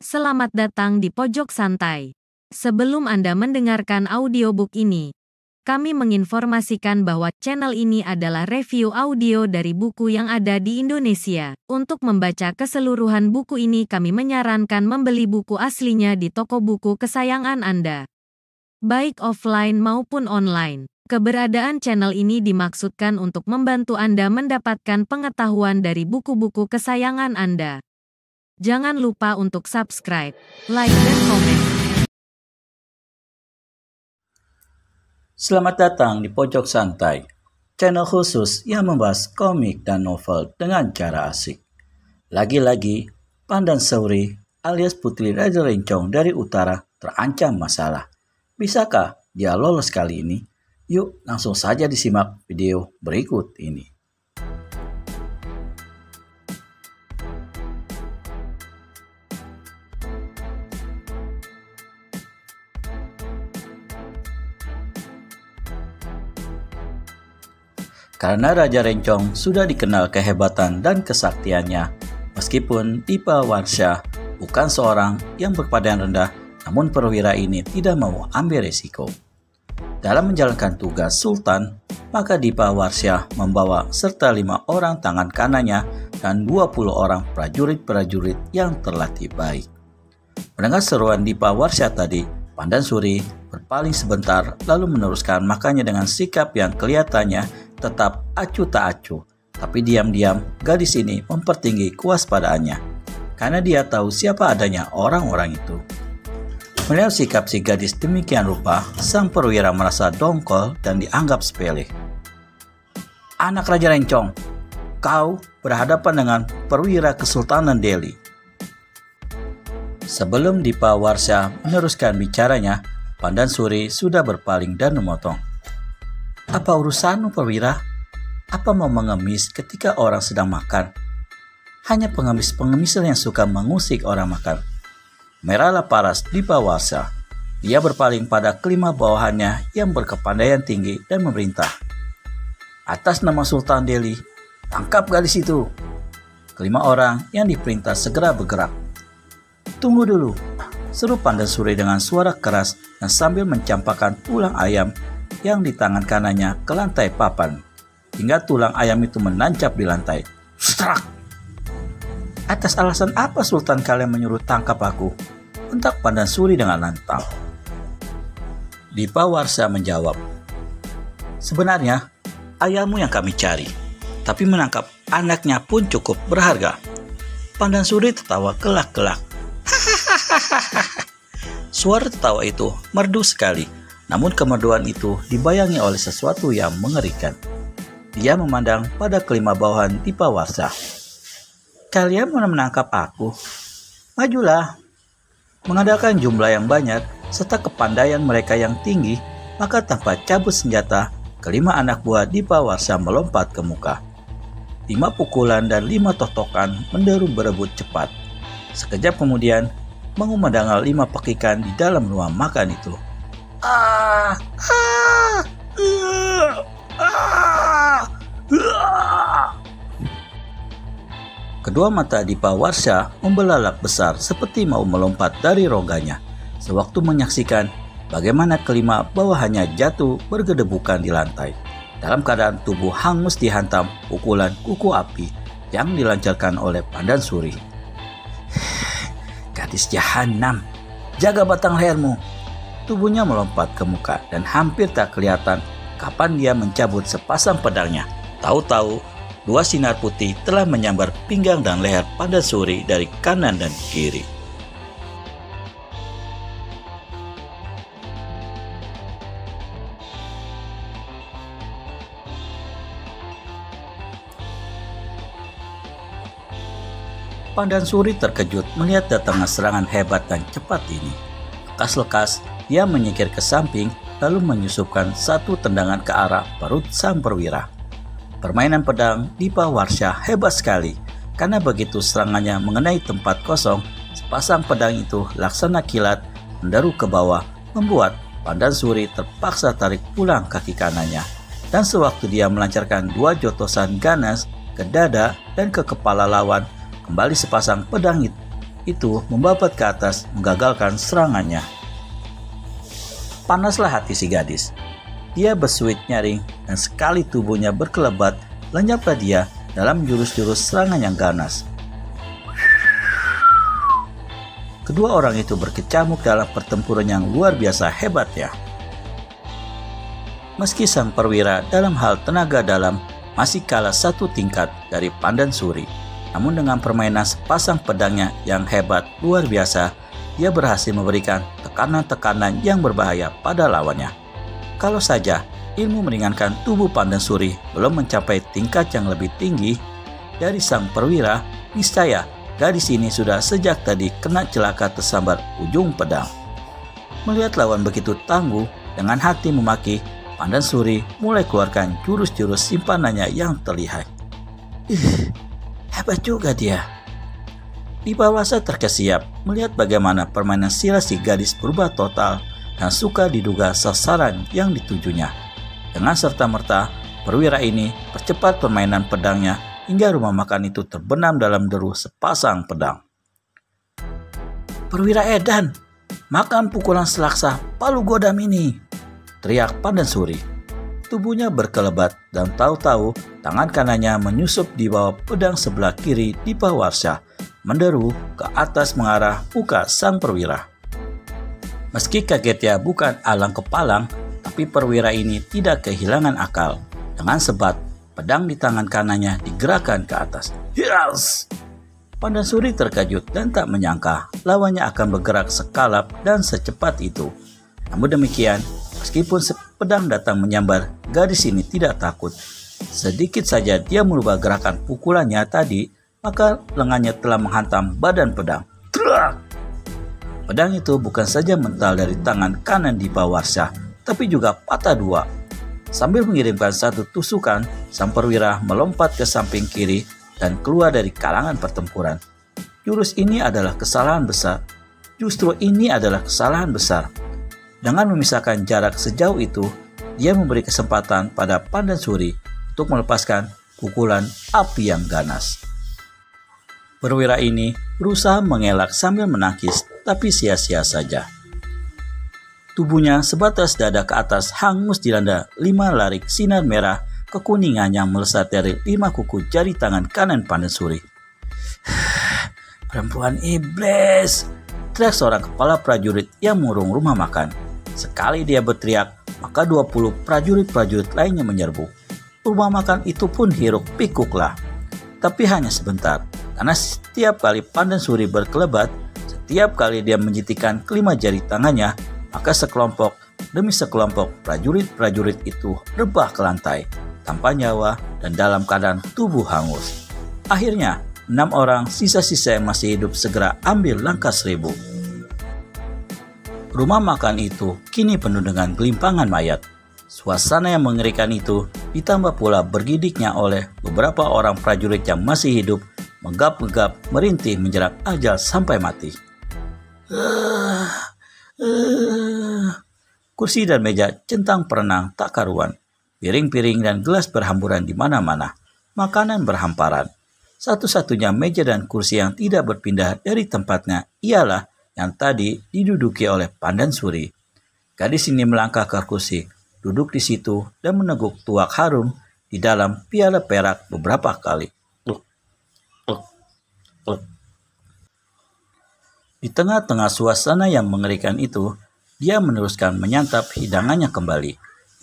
Selamat datang di Pojok Santai. Sebelum Anda mendengarkan audiobook ini, kami menginformasikan bahwa channel ini adalah review audio dari buku yang ada di Indonesia. Untuk membaca keseluruhan buku ini, kami menyarankan membeli buku aslinya di toko buku kesayangan Anda, baik offline maupun online. Keberadaan channel ini dimaksudkan untuk membantu Anda mendapatkan pengetahuan dari buku-buku kesayangan Anda. Jangan lupa untuk subscribe, like, dan komen. Selamat datang di Pojok Santai, channel khusus yang membahas komik dan novel dengan cara asik. Lagi-lagi, Pandan Suri alias Putri Raja Rencong dari Utara terancam masalah. Bisakah dia lolos kali ini? Yuk langsung saja disimak video berikut ini. Karena Raja Rencong sudah dikenal kehebatan dan kesaktiannya, meskipun Dipa Warsya bukan seorang yang berpandang rendah, namun perwira ini tidak mau ambil resiko. Dalam menjalankan tugas Sultan, maka Dipa Warsya membawa serta 5 orang tangan kanannya dan 20 orang prajurit-prajurit yang terlatih baik. Mendengar seruan Dipa Warsya tadi, Pandan Suri berpaling sebentar lalu meneruskan makannya dengan sikap yang kelihatannya tetap acuh tak acuh, tapi diam-diam gadis ini mempertinggi kewaspadaannya, karena dia tahu siapa adanya orang-orang itu. Melihat sikap si gadis demikian rupa, sang perwira merasa dongkol dan dianggap sepele. Anak Raja Rencong, kau berhadapan dengan perwira Kesultanan Delhi. Sebelum Dipa Warsya meneruskan bicaranya, Pandan Suri sudah berpaling dan memotong. Apa urusanmu, perwira? Apa mau mengemis ketika orang sedang makan? Hanya pengemis-pengemis yang suka mengusik orang makan. Merahlah paras Dipa Warsya. Dia berpaling pada kelima bawahannya yang berkepandaian tinggi dan memerintah. Atas nama Sultan Delhi, tangkap gadis itu. Kelima orang yang diperintah segera bergerak. Tunggu dulu, seru Pandan Suri dengan suara keras dan sambil mencampakkan tulang ayam yang di tangan kanannya ke lantai papan, hingga tulang ayam itu menancap di lantai. Strak! Atas alasan apa Sultan kalian menyuruh tangkap aku? Bentak Pandan Suri dengan lantang. Dipa Warsya menjawab, sebenarnya ayahmu yang kami cari, tapi menangkap anaknya pun cukup berharga. Pandan Suri tertawa kelak-kelak. Suara tertawa itu merdu sekali, namun kemerduan itu dibayangi oleh sesuatu yang mengerikan. Dia memandang pada kelima bawahan Dipa Warsya. Kalian mau menangkap aku? Majulah. Mengandalkan jumlah yang banyak serta kepandaian mereka yang tinggi, maka tanpa cabut senjata, kelima anak buah Dipa Warsya melompat ke muka. 5 pukulan dan 5 totokan menderu berebut cepat. Sekejap kemudian, mengumandangkan 5 pekikan di dalam ruang makan itu. Kedua mata Dipa Warsya membelalak besar seperti mau melompat dari rongganya sewaktu menyaksikan bagaimana kelima bawahannya jatuh bergedebukan di lantai dalam keadaan tubuh hangus dihantam pukulan kuku api yang dilancarkan oleh Pandan Suri. Gadis jahanam, jaga batang lehermu. Tubuhnya melompat ke muka dan hampir tak kelihatan kapan dia mencabut sepasang pedangnya. Tahu-tahu, 2 sinar putih telah menyambar pinggang dan leher Pandan Suri dari kanan dan kiri. Pandan Suri terkejut melihat datangnya serangan hebat dan cepat ini. Lekas-lekas, dia menyingkir ke samping lalu menyusupkan satu tendangan ke arah perut sang perwira. Permainan pedang Dipa Warsya hebat sekali, karena begitu serangannya mengenai tempat kosong, sepasang pedang itu laksana kilat menderu ke bawah, membuat Pandan Suri terpaksa tarik pulang kaki kanannya Dan sewaktu dia melancarkan 2 jotosan ganas ke dada dan ke kepala lawan, kembali sepasang pedang itu membabat ke atas menggagalkan serangannya. Panaslah hati si gadis. Dia bersuit nyaring dan sekali tubuhnya berkelebat, lenyaplah dia dalam jurus-jurus serangan yang ganas. Kedua orang itu berkecamuk dalam pertempuran yang luar biasa hebatnya. Meski sang perwira dalam hal tenaga dalam masih kalah 1 tingkat dari Pandansuri, namun dengan permainan sepasang pedangnya yang hebat luar biasa, dia berhasil memberikan tekanan-tekanan yang berbahaya pada lawannya. Kalau saja ilmu meringankan tubuh Pandansuri belum mencapai tingkat yang lebih tinggi dari sang perwira, niscaya gadis ini sudah sejak tadi kena celaka tersambar ujung pedang. Melihat lawan begitu tangguh, dengan hati memaki, Pandansuri mulai keluarkan jurus-jurus simpanannya yang terlihat. Hebat juga dia. Dipawasa terkesiap melihat bagaimana permainan silat si gadis berubah total dan suka diduga sasaran yang ditujunya. Dengan serta-merta, perwira ini percepat permainan pedangnya hingga rumah makan itu terbenam dalam deru sepasang pedang. "Perwira edan, makan pukulan selaksa palu godam ini!" teriak Pandansuri. Tubuhnya berkelebat dan tahu-tahu tangan kanannya menyusup di bawah pedang sebelah kiri Dipawarsha, menderu ke atas mengarah muka sang perwira. Meski kagetnya bukan alang kepalang, tapi perwira ini tidak kehilangan akal. Dengan sebat, pedang di tangan kanannya digerakkan ke atas. Yes! Pandansuri terkejut dan tak menyangka lawannya akan bergerak sekalap dan secepat itu. Namun demikian, meskipun pedang datang menyambar, gadis ini tidak takut. Sedikit saja dia merubah gerakan pukulannya tadi, maka lengannya telah menghantam badan pedang. Trak! Pedang itu bukan saja mental dari tangan kanan Dipawarsha, tapi juga patah 2. Sambil mengirimkan 1 tusukan, sang perwira melompat ke samping kiri dan keluar dari kalangan pertempuran. Jurus ini adalah kesalahan besar. Justru ini adalah kesalahan besar. Dengan memisahkan jarak sejauh itu, dia memberi kesempatan pada Pandansuri untuk melepaskan pukulan api yang ganas. Perwira ini berusaha mengelak sambil menangkis, tapi sia-sia saja. Tubuhnya sebatas dada ke atas hangus dilanda 5 larik sinar merah kekuningan yang melesat dari 5 kuku jari tangan kanan Pandansuri. "Perempuan iblis!" teriak seorang kepala prajurit yang mengurung rumah makan. Sekali dia berteriak, maka 20 prajurit-prajurit lainnya menyerbu. Rumah makan itu pun hiruk pikuklah. Tapi hanya sebentar, karena setiap kali Pandansuri berkelebat, setiap kali dia menjentikan kelima jari tangannya, maka sekelompok demi sekelompok prajurit-prajurit itu rebah ke lantai, tanpa nyawa dan dalam keadaan tubuh hangus. Akhirnya, 6 orang sisa-sisa yang masih hidup segera ambil langkah 1000. Rumah makan itu kini penuh dengan gelimpangan mayat. Suasana yang mengerikan itu ditambah pula bergidiknya oleh beberapa orang prajurit yang masih hidup, menggap-gegap merintih menjerat ajal sampai mati. Kursi dan meja centang perenang tak karuan. Piring-piring dan gelas berhamburan di mana-mana. Makanan berhamparan. Satu-satunya meja dan kursi yang tidak berpindah dari tempatnya ialah yang tadi diduduki oleh Pandansuri. Gadis ini melangkah ke kursi, duduk di situ dan meneguk tuak harum di dalam piala perak beberapa kali. Di tengah-tengah suasana yang mengerikan itu, dia meneruskan menyantap hidangannya kembali.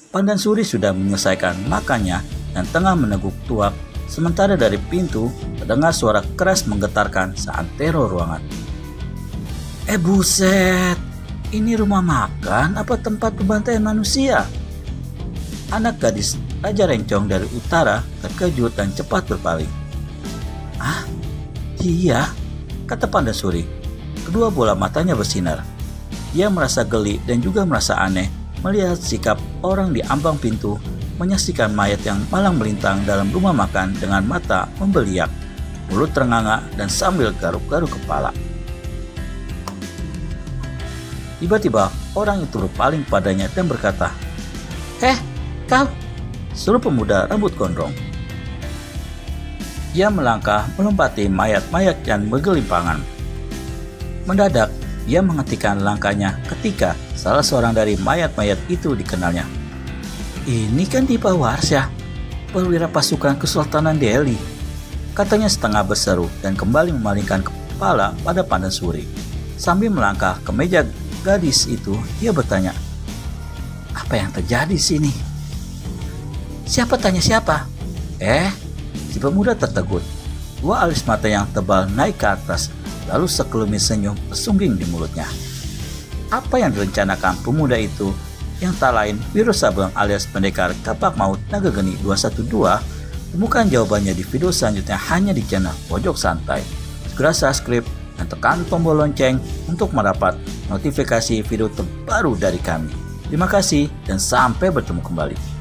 Pandansuri sudah menyelesaikan makannya dan tengah meneguk tuak, sementara dari pintu terdengar suara keras menggetarkan seantero ruangan. Buset, ini rumah makan apa tempat pembantaian manusia? Anak gadis Raja Rencong dari utara terkejut dan cepat berpaling. "Ah, iya," kata Pandansuri. Kedua bola matanya bersinar. Dia merasa geli dan juga merasa aneh melihat sikap orang di ambang pintu menyaksikan mayat yang malang melintang dalam rumah makan dengan mata membeliak, mulut ternganga dan sambil garuk-garuk kepala. Tiba-tiba orang itu berpaling padanya dan berkata, kau, seluruh pemuda rambut gondrong. Ia melangkah melompati mayat-mayat yang bergelimpangan. Mendadak, ia menghentikan langkahnya ketika salah seorang dari mayat-mayat itu dikenalnya. "Ini kan Dipa Warsya, perwira pasukan Kesultanan Delhi," katanya setengah berseru dan kembali memalingkan kepala pada Pandan Suri. Sambil melangkah ke meja gadis itu, dia bertanya, "Apa yang terjadi di sini?" "Siapa?" tanya siapa. Si pemuda tertegun. Dua alis mata yang tebal naik ke atas, lalu sekelumit senyum bersungging di mulutnya. Apa yang direncanakan pemuda itu, yang tak lain Wiro Sableng alias pendekar Kapak Maut Naga Geni 212? Temukan jawabannya di video selanjutnya hanya di channel Pojok Santai. Segera subscribe dan tekan tombol lonceng untuk mendapat notifikasi video terbaru dari kami. Terima kasih dan sampai bertemu kembali.